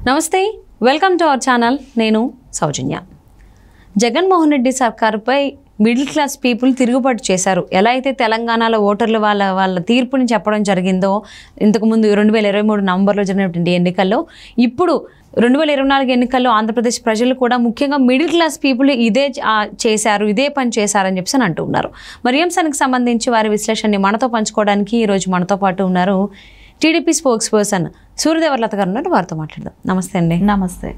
నమస్తే, welcome to our channel. నేను సౌజన్య. జగన్మోహన్ రెడ్డి సర్కారుపై మిడిల్ క్లాస్ పీపుల్ తిరుగుబాటు చేశారు. ఎలా అయితే తెలంగాణలో ఓటర్లు వాళ్ళ తీర్పుని చెప్పడం జరిగిందో ఇంతకుముందు 2023 నవంబర్లో జరిగినటువంటి ఎన్నికల్లో, ఇప్పుడు 2024 ఎన్నికల్లో ఆంధ్రప్రదేశ్ ప్రజలు కూడా ముఖ్యంగా మిడిల్ క్లాస్ పీపుల్ ఇదే చేశారు, ఇదే పని చేశారని చెప్పేసి అంటూ ఉన్నారు. మరి అంశానికి సంబంధించి వారి విశ్లేషణని మనతో పంచుకోవడానికి ఈరోజు మనతో పాటు ఉన్నారు టీడీపీ స్పోక్స్ పర్సన్ సూర్యదేవర్లత గారు ఉన్నారు. వారితో మాట్లాడదాం. నమస్తే అండి. నమస్తే.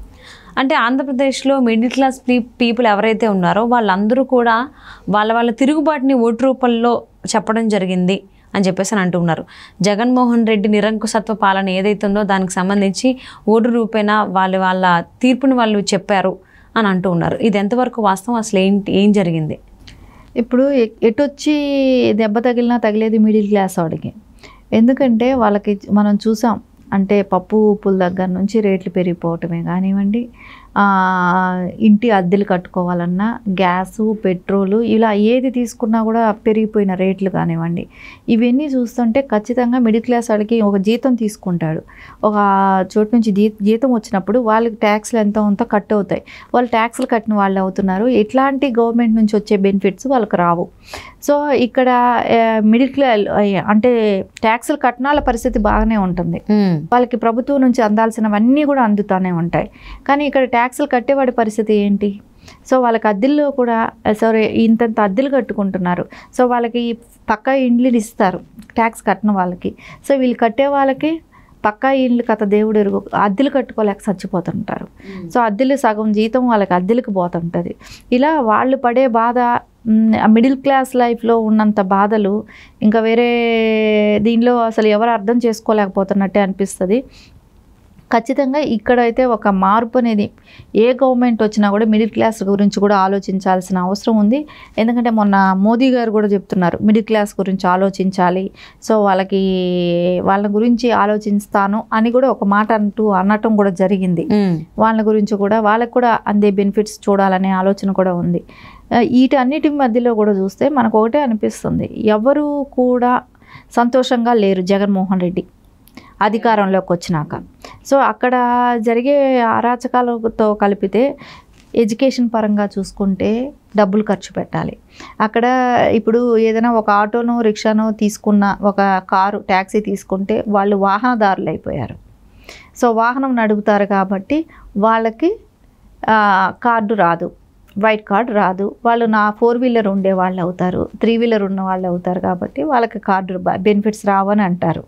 అంటే ఆంధ్రప్రదేశ్లో మిడిల్ క్లాస్ పీపుల్ ఎవరైతే ఉన్నారో వాళ్ళందరూ కూడా వాళ్ళ తిరుగుబాటుని ఓటు రూపంలో చెప్పడం జరిగింది అని చెప్పేసి అని అంటూ ఉన్నారు. జగన్మోహన్ రెడ్డి నిరంకుశత్వ పాలన ఏదైతే ఉందో దానికి సంబంధించి ఓటు రూపేణా వాళ్ళ తీర్పుని వాళ్ళు చెప్పారు అని అంటూ ఉన్నారు. ఇది ఎంతవరకు వాస్తవం? అసలు ఏం జరిగింది? ఇప్పుడు ఎటొచ్చి దెబ్బ తగిలినా తగిలేది మిడిల్ క్లాస్ వాడికి. ఎందుకంటే వాళ్ళకి మనం చూసాం, అంటే పప్పు ఉప్పుల దగ్గర నుంచి రేట్లు పెరిగిపోవటమే కానివ్వండి, ఇంటి అద్దెలు కట్టుకోవాలన్నా గ్యాసు, పెట్రోలు, ఇలా ఏది తీసుకున్నా కూడా పెరిగిపోయిన రేట్లు కానివ్వండి, ఇవన్నీ చూస్తుంటే ఖచ్చితంగా మిడిల్ క్లాస్ వాళ్ళకి ఒక జీతం తీసుకుంటాడు. ఒక చోటు నుంచి జీతం వచ్చినప్పుడు వాళ్ళకి ట్యాక్స్లు ఎంతో అంత కట్ అవుతాయి. వాళ్ళు ట్యాక్స్లు కట్టిన వాళ్ళు అవుతున్నారు. ఎట్లాంటి గవర్నమెంట్ నుంచి వచ్చే బెనిఫిట్స్ వాళ్ళకి రావు. సో ఇక్కడ మిడిల్ క్లాస్ అంటే ట్యాక్స్లు కట్టిన వాళ్ళ పరిస్థితి బాగానే ఉంటుంది. వాళ్ళకి ప్రభుత్వం నుంచి అందాల్సినవన్నీ కూడా అందుతానే ఉంటాయి. కానీ ఇక్కడ ట్యాక్స్లు కట్టేవాడి పరిస్థితి ఏంటి? సో వాళ్ళకి అద్దెల్లో కూడా ఇంతంత అద్దెలు కట్టుకుంటున్నారు. సో వాళ్ళకి పక్కా ఇండ్లు ఇస్తారు ట్యాక్స్ కట్టిన వాళ్ళకి. సో వీళ్ళు కట్టే వాళ్ళకి పక్కా ఇండ్లు కథ దేవుడు ఎరుగు, అద్దెలు కట్టుకోలేక చచ్చిపోతుంటారు. సో అద్దెలు సగం జీతం వాళ్ళకి అద్దెలకు పోతుంటుంది. ఇలా వాళ్ళు పడే బాధ, మిడిల్ క్లాస్ లైఫ్లో ఉన్నంత బాధలు ఇంకా వేరే దీనిలో అసలు ఎవరు అర్థం చేసుకోలేకపోతున్నట్టే అనిపిస్తుంది. ఖచ్చితంగా ఇక్కడైతే ఒక మార్పు అనేది ఏ గవర్నమెంట్ వచ్చినా కూడా మిడిల్ క్లాస్ గురించి కూడా ఆలోచించాల్సిన అవసరం ఉంది. ఎందుకంటే మొన్న మోదీ గారు కూడా చెప్తున్నారు మిడిల్ క్లాస్ గురించి ఆలోచించాలి, సో వాళ్ళ గురించి ఆలోచిస్తాను అని కూడా ఒక మాట అనటం కూడా జరిగింది. వాళ్ళ గురించి కూడా వాళ్ళకు కూడా అందే బెనిఫిట్స్ చూడాలనే ఆలోచన కూడా ఉంది. వీటన్నిటి మధ్యలో కూడా చూస్తే మనకు ఒకటే అనిపిస్తుంది, ఎవరు కూడా సంతోషంగా లేరు జగన్మోహన్ రెడ్డి అధికారంలోకి వచ్చినాక. సో అక్కడ జరిగే అరాచకాలతో కలిపితే ఎడ్యుకేషన్ పరంగా చూసుకుంటే డబ్బులు ఖర్చు పెట్టాలి. అక్కడ ఇప్పుడు ఏదైనా ఒక ఆటోనో రిక్షానో తీసుకున్న, ఒక కారు ట్యాక్సీ తీసుకుంటే వాళ్ళు వాహనదారులు అయిపోయారు. సో వాహనం నడుపుతారు కాబట్టి వాళ్ళకి కార్డు రాదు, వైట్ కార్డు రాదు. వాళ్ళు 4 వీలర్ ఉండే వాళ్ళు అవుతారు, 3 వీలర్ ఉన్న వాళ్ళు అవుతారు. కాబట్టి వాళ్ళకి కార్డు బెనిఫిట్స్ రావని అంటారు.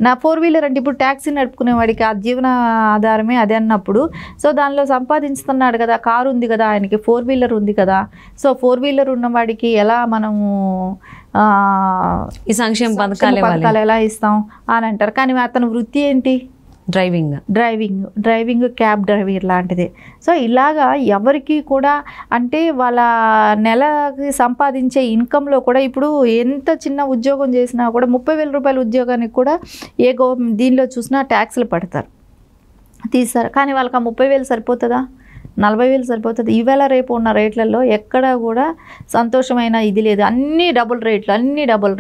నా 4 వీలర్ అంటే ఇప్పుడు ట్యాక్సీ నడుపుకునే వాడికి ఆ జీవన ఆధారమే అదే అన్నప్పుడు, సో దానిలో సంపాదిస్తున్నాడు కదా, కారు ఉంది కదా, ఆయనకి 4 వీలర్ ఉంది కదా. సో 4 వీలర్ ఉన్న వాడికి ఎలా మనము ఈ సంక్షేమ పథకాలు ఎలా ఇస్తాం అని అంటారు. కానీ అతని వృత్తి ఏంటి? డ్రైవింగ్, క్యాబ్ డ్రైవర్ లాంటిదే. సో ఇలాగా ఎవరికి కూడా అంటే వాళ్ళ నెలకి సంపాదించే ఇన్కంలో కూడా ఇప్పుడు ఎంత చిన్న ఉద్యోగం చేసినా కూడా 30,000 రూపాయల ఉద్యోగానికి కూడా దీనిలో చూసినా ట్యాక్స్లు పడతారు, తీస్తారు. కానీ వాళ్ళకి ఆ 30,000 సరిపోతుందా? 40,000 సరిపోతుంది. ఈవేళ రేపు ఉన్న రేట్లలో ఎక్కడ కూడా సంతోషమైన ఇది లేదు. అన్ని డబుల్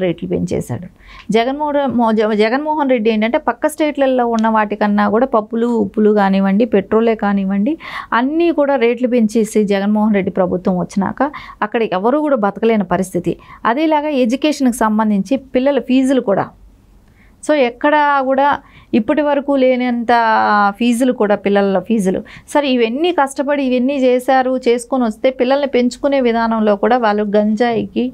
రేట్లు పెంచేశాడు జగన్మోహన్ రెడ్డి. ఏంటంటే పక్క స్టేట్లలో ఉన్న వాటికన్నా కూడా పప్పులు ఉప్పులు కానివ్వండి, పెట్రోలే కానివ్వండి, అన్నీ కూడా రేట్లు పెంచేసి జగన్మోహన్ రెడ్డి ప్రభుత్వం వచ్చినాక అక్కడ ఎవరు కూడా బతకలేని పరిస్థితి. అదేలాగా ఎడ్యుకేషన్కి సంబంధించి పిల్లల ఫీజులు కూడా, సో ఎక్కడ కూడా ఇప్పటి వరకు లేనంత ఫీజులు కూడా, పిల్లల ఫీజులు. సరే ఇవన్నీ కష్టపడి ఇవన్నీ చేసుకొని వస్తే పిల్లల్ని పెంచుకునే విధానంలో కూడా వాళ్ళు గంజాయికి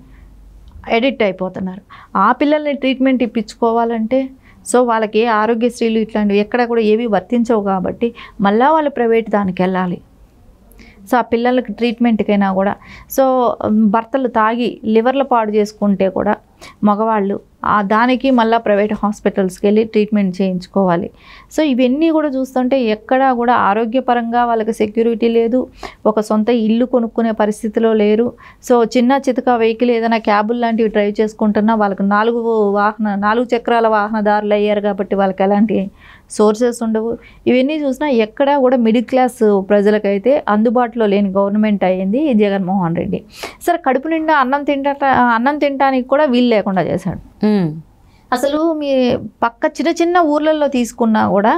ఎడిక్ట్ అయిపోతున్నారు. ఆ పిల్లల్ని ట్రీట్మెంట్ ఇప్పించుకోవాలంటే సో వాళ్ళకి ఆరోగ్యశ్రీలు ఇట్లాంటివి ఎక్కడ కూడా ఏవి వర్తించవు కాబట్టి మళ్ళీ వాళ్ళు ప్రైవేట్ దానికి వెళ్ళాలి. సో ఆ పిల్లలకి ట్రీట్మెంట్కైనా కూడా, సో భర్తలు తాగి లివర్లు పాడు చేసుకుంటే కూడా మగవాళ్ళు దానికి మళ్ళీ ప్రైవేట్ హాస్పిటల్స్కి వెళ్ళి ట్రీట్మెంట్ చేయించుకోవాలి. సో ఇవన్నీ కూడా చూస్తుంటే ఎక్కడా కూడా ఆరోగ్యపరంగా వాళ్ళకి సెక్యూరిటీ లేదు, ఒక సొంత ఇల్లు కొనుక్కునే పరిస్థితిలో లేరు. సో చిన్న చితక వెహికల్ ఏదైనా క్యాబులు లాంటివి డ్రైవ్ చేసుకుంటున్నా వాళ్ళకి 4 చక్రాల వాహనదారులు అయ్యారు కాబట్టి వాళ్ళకి ఎలాంటి సోర్సెస్ ఉండవు. ఇవన్నీ చూసినా ఎక్కడా కూడా మిడిల్ క్లాస్ ప్రజలకైతే అందుబాటులో లేని గవర్నమెంట్ అయ్యింది జగన్మోహన్ రెడ్డి. సరే కడుపు నిండా అన్నం తినడానికి కూడా వీలు లేకుండా చేశాడు. అసలు మీ పక్క చిన్న ఊర్లలో తీసుకున్నా కూడా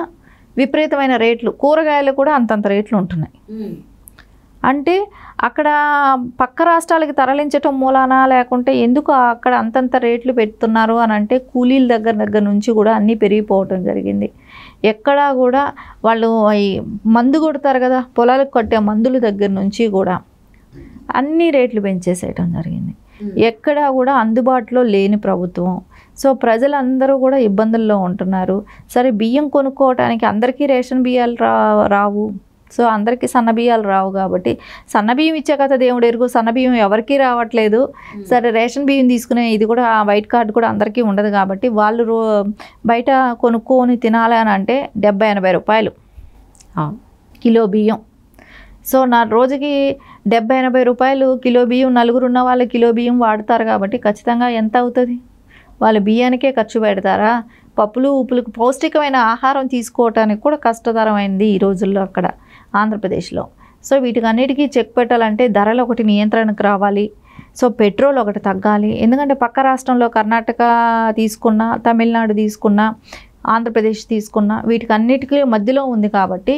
విపరీతమైన రేట్లు, కూరగాయలు కూడా అంతంత రేట్లు ఉంటున్నాయి. అంటే అక్కడ పక్క రాష్ట్రాలకి తరలించటం మూలానా, లేకుంటే ఎందుకు అక్కడ అంతంత రేట్లు పెడుతున్నారు అని అంటే కూలీల దగ్గర నుంచి కూడా అన్నీ పెరిగిపోవటం జరిగింది. ఎక్కడా కూడా వాళ్ళు ఈ మందు కొడతారు కదా, పొలాలకు కొట్టే మందుల దగ్గర నుంచి కూడా అన్ని రేట్లు పెంచేసేయటం జరిగింది. ఎక్కడా కూడా అందుబాటులో లేని ప్రభుత్వం. సో ప్రజలందరూ కూడా ఇబ్బందుల్లో ఉంటున్నారు. సరే బియ్యం కొనుక్కోవటానికి అందరికీ రేషన్ బియ్యాలు రావు. సో అందరికీ సన్నబియ్యాలు రావు కాబట్టి సన్నబియ్యం ఇచ్చే కదా దేవుడు ఎరుగు, సన్నబియ్యం ఎవరికీ రావట్లేదు. సరే రేషన్ బియ్యం తీసుకునే ఇది కూడా వైట్ కార్డు కూడా అందరికీ ఉండదు కాబట్టి వాళ్ళు బయట కొనుక్కొని తినాలి అని అంటే 70-80 రూపాయలు కిలో బియ్యం. సో నా రోజుకి 70-80 రూపాయలు కిలో బియ్యం, నలుగురు ఉన్న వాళ్ళు కిలో బియ్యం వాడతారు కాబట్టి ఖచ్చితంగా ఎంత అవుతుంది? వాళ్ళు బియ్యానికే ఖర్చు పెడతారా? పప్పులు ఉప్పులకు పౌష్టికమైన ఆహారం తీసుకోవటానికి కూడా కష్టతరమైంది ఈ రోజుల్లో అక్కడ ఆంధ్రప్రదేశ్లో. సో వీటికన్నిటికీ చెక్ పెట్టాలంటే ధరలు ఒకటి నియంత్రణకు రావాలి. సో పెట్రోల్ ఒకటి తగ్గాలి. ఎందుకంటే పక్క రాష్ట్రంలో కర్ణాటక తీసుకున్నా, తమిళనాడు తీసుకున్నా, ఆంధ్రప్రదేశ్ తీసుకున్నా వీటికన్నిటికీ మధ్యలో ఉంది కాబట్టి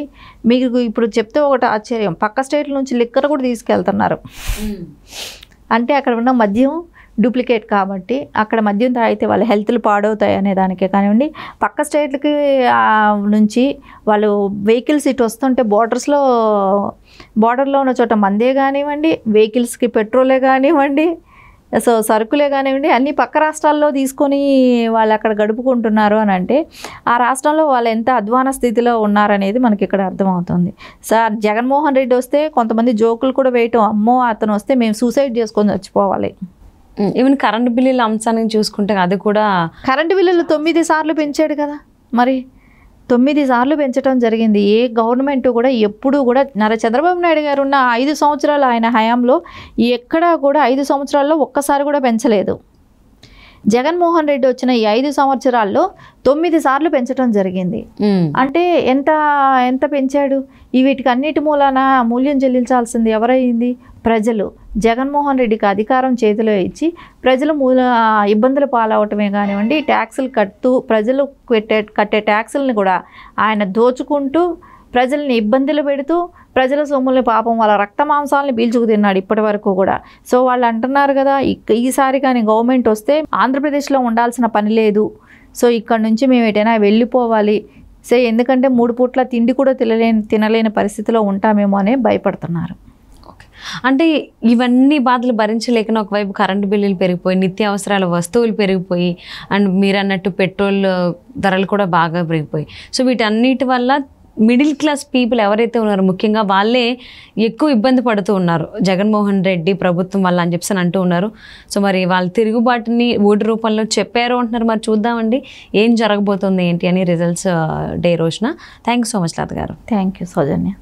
మీకు ఇప్పుడు చెప్తే ఒకటి ఆశ్చర్యం, పక్క స్టేట్ల నుంచి లిక్కర్ కూడా తీసుకెళ్తున్నారు. అంటే అక్కడ ఉన్న మద్యం డూప్లికేట్ కాబట్టి అక్కడ మద్యం తాగితే వాళ్ళ హెల్త్లు పాడవుతాయి అనే దానికే కానివ్వండి, పక్క స్టేట్లకి నుంచి వాళ్ళు వెహికల్స్ ఇటు వస్తుంటే బార్డర్లో ఉన్న చోట మందే కానివ్వండి, వెహికల్స్కి పెట్రోలే కానివ్వండి, సో సరుకులే కానివ్వండి అన్నీ పక్క రాష్ట్రాల్లో తీసుకొని వాళ్ళు అక్కడ గడుపుకుంటున్నారు అని అంటే ఆ రాష్ట్రంలో వాళ్ళు ఎంత అధ్వాన స్థితిలో ఉన్నారనేది మనకి ఇక్కడ అర్థమవుతుంది. సార్ జగన్మోహన్ రెడ్డి వస్తే కొంతమంది జోకులు కూడా వేయటం, అమ్మో అతను వస్తే మేము సూసైడ్ చేసుకొని చచ్చిపోవాలి. ఈవెన్ కరెంటు బిల్లుల అంశాన్ని చూసుకుంటే అది కూడా కరెంటు బిల్లులు 9 సార్లు పెంచాడు కదా, మరి 9 సార్లు పెంచడం జరిగింది. ఏ గవర్నమెంట్ కూడా ఎప్పుడూ కూడా చంద్రబాబు నాయుడు గారు ఉన్న 5 సంవత్సరాలు ఆయన హయాంలో ఎక్కడా కూడా 5 సంవత్సరాల్లో ఒక్కసారి కూడా పెంచలేదు. జగన్మోహన్ రెడ్డి వచ్చిన ఈ 5 సంవత్సరాల్లో 9 సార్లు పెంచడం జరిగింది. అంటే ఎంత పెంచాడు? వీటికి అన్నిటి మూలాన మూల్యం చెల్లించాల్సింది ఎవరైంది? ప్రజలు. జగన్మోహన్ రెడ్డికి అధికారం చేతిలో ఇచ్చి ప్రజలు ఇబ్బందులు పాలవటమే కానివ్వండి, ట్యాక్సులు కడుతూ ప్రజలు కట్టే ట్యాక్సులను కూడా ఆయన దోచుకుంటూ ప్రజల్ని ఇబ్బందులు పెడుతూ ప్రజల సొమ్ముల్ని పాపం వాళ్ళ రక్త మాంసాలని పీల్చుకు తిన్నాడు ఇప్పటి వరకు కూడా. సో వాళ్ళు అంటున్నారు కదా ఈసారి కానీ గవర్నమెంట్ వస్తే ఆంధ్రప్రదేశ్లో ఉండాల్సిన పని లేదు, సో ఇక్కడ నుంచి మేము ఎటైనా వెళ్ళిపోవాలి, సో ఎందుకంటే 3 పూట్ల తిండి కూడా తినలేని పరిస్థితిలో ఉంటామేమో అని భయపడుతున్నారు. అంటే ఇవన్నీ బాధలు భరించలేకనే ఒకవైపు కరెంటు బిల్లులు పెరిగిపోయి, నిత్యావసరాల వస్తువులు పెరిగిపోయి, అండ్ మీరు అన్నట్టు పెట్రోల్ ధరలు కూడా బాగా పెరిగిపోయి, సో వీటన్నిటి వల్ల మిడిల్ క్లాస్ పీపుల్ ఎవరైతే ఉన్నారో ముఖ్యంగా వాళ్ళే ఎక్కువ ఇబ్బంది పడుతూ ఉన్నారు జగన్మోహన్ రెడ్డి ప్రభుత్వం వల్ల అని చెప్పి అంటూ ఉన్నారు. సో మరి వాళ్ళ తిరుగుబాటుని ఓటు రూపంలో చెప్పారు అంటున్నారు. మరి చూద్దామండి ఏం జరగబోతుంది ఏంటి అని రిజల్ట్స్ డే రోజున. థ్యాంక్ యూ సో మచ్ లత గారు. Thank you Soujanya.